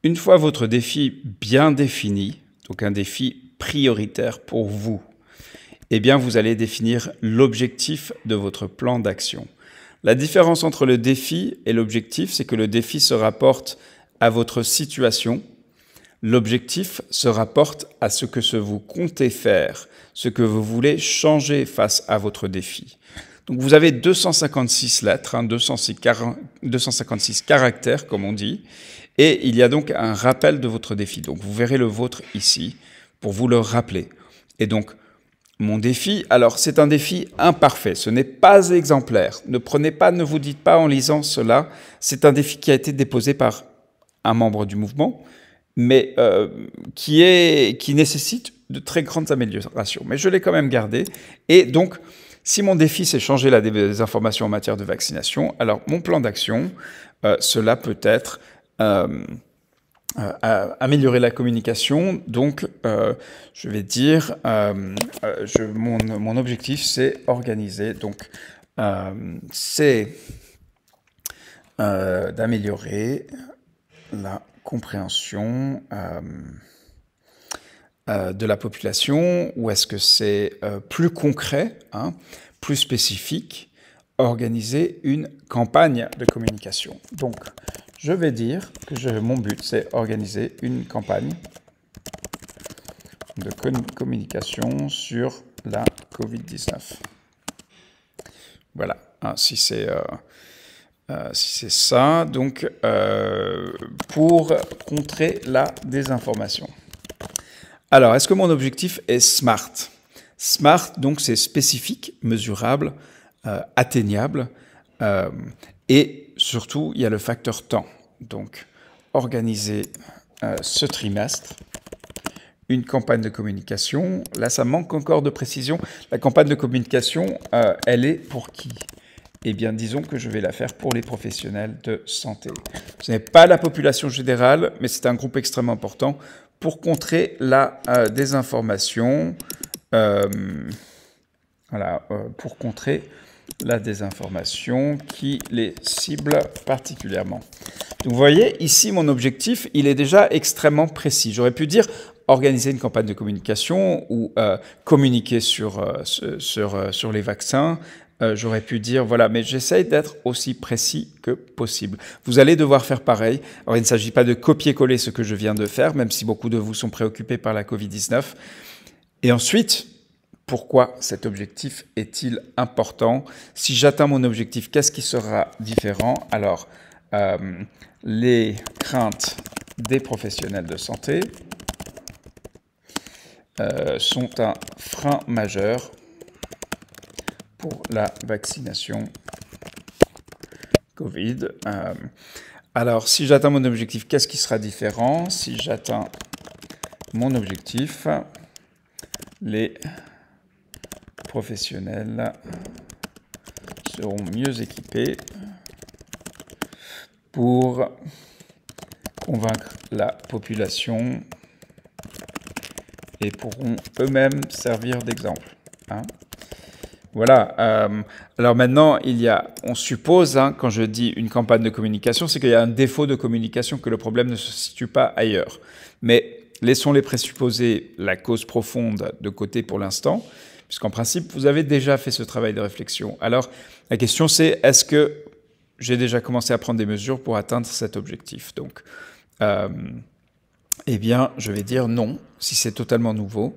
Une fois votre défi bien défini, donc un défi prioritaire pour vous, eh bien vous allez définir l'objectif de votre plan d'action. La différence entre le défi et l'objectif, c'est que le défi se rapporte à votre situation. L'objectif se rapporte à ce que vous comptez faire, ce que vous voulez changer face à votre défi. Donc vous avez 256 lettres, 256 caractères comme on dit, et il y a donc un rappel de votre défi. Donc vous verrez le vôtre ici pour vous le rappeler. Et donc mon défi, alors c'est un défi imparfait, ce n'est pas exemplaire. Ne vous dites pas en lisant cela, c'est un défi qui a été déposé par un membre du mouvement, mais qui nécessite de très grandes améliorations. Mais je l'ai quand même gardé. Et donc, si mon défi, c'est changer la désinformation en matière de vaccination, alors mon plan d'action, cela peut être améliorer la communication. Donc, je vais dire, mon objectif, c'est organiser. Donc, c'est d'améliorer la compréhension de la population, ou est-ce que c'est plus concret, plus spécifique, organiser une campagne de communication. Donc, je vais dire que mon but, c'est organiser une campagne de communication sur la Covid-19. Voilà, si c'est ça, donc pour contrer la désinformation. Alors, est-ce que mon objectif est SMART? SMART, donc c'est spécifique, mesurable, atteignable, et surtout, il y a le facteur temps. Donc, organiser ce trimestre une campagne de communication. Là, ça manque encore de précision. La campagne de communication, elle est pour qui? Eh bien, disons que je vais la faire pour les professionnels de santé. Ce n'est pas la population générale, mais c'est un groupe extrêmement important pour contrer la désinformation. Pour contrer la désinformation qui les cible particulièrement. Donc, vous voyez, ici, mon objectif, il est déjà extrêmement précis. J'aurais pu dire organiser une campagne de communication ou communiquer sur les vaccins. J'aurais pu dire, voilà, mais j'essaye d'être aussi précis que possible. Vous allez devoir faire pareil. Alors, il ne s'agit pas de copier-coller ce que je viens de faire, même si beaucoup de vous sont préoccupés par la Covid-19. Et ensuite, pourquoi cet objectif est-il important? Si j'atteins mon objectif, qu'est-ce qui sera différent? Alors, les craintes des professionnels de santé sont un frein majeur pour la vaccination Covid. Alors, si j'atteins mon objectif, qu'est-ce qui sera différent? Si j'atteins mon objectif, les professionnels seront mieux équipés pour convaincre la population et pourront eux-mêmes servir d'exemple. Voilà. Alors maintenant, on suppose, quand je dis une campagne de communication, c'est qu'il y a un défaut de communication, que le problème ne se situe pas ailleurs. Mais laissons les présupposer la cause profonde de côté pour l'instant, puisqu'en principe, vous avez déjà fait ce travail de réflexion. Alors, la question c'est, est-ce que j'ai déjà commencé à prendre des mesures pour atteindre cet objectif? Donc, eh bien, je vais dire non, si c'est totalement nouveau.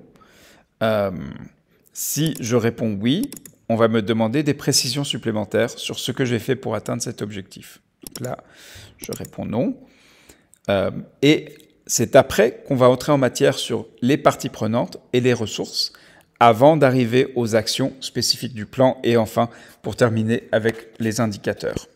Si je réponds oui, on va me demander des précisions supplémentaires sur ce que j'ai fait pour atteindre cet objectif. Donc là, je réponds non. Et c'est après qu'on va entrer en matière sur les parties prenantes et les ressources, avant d'arriver aux actions spécifiques du plan et enfin, pour terminer avec les indicateurs.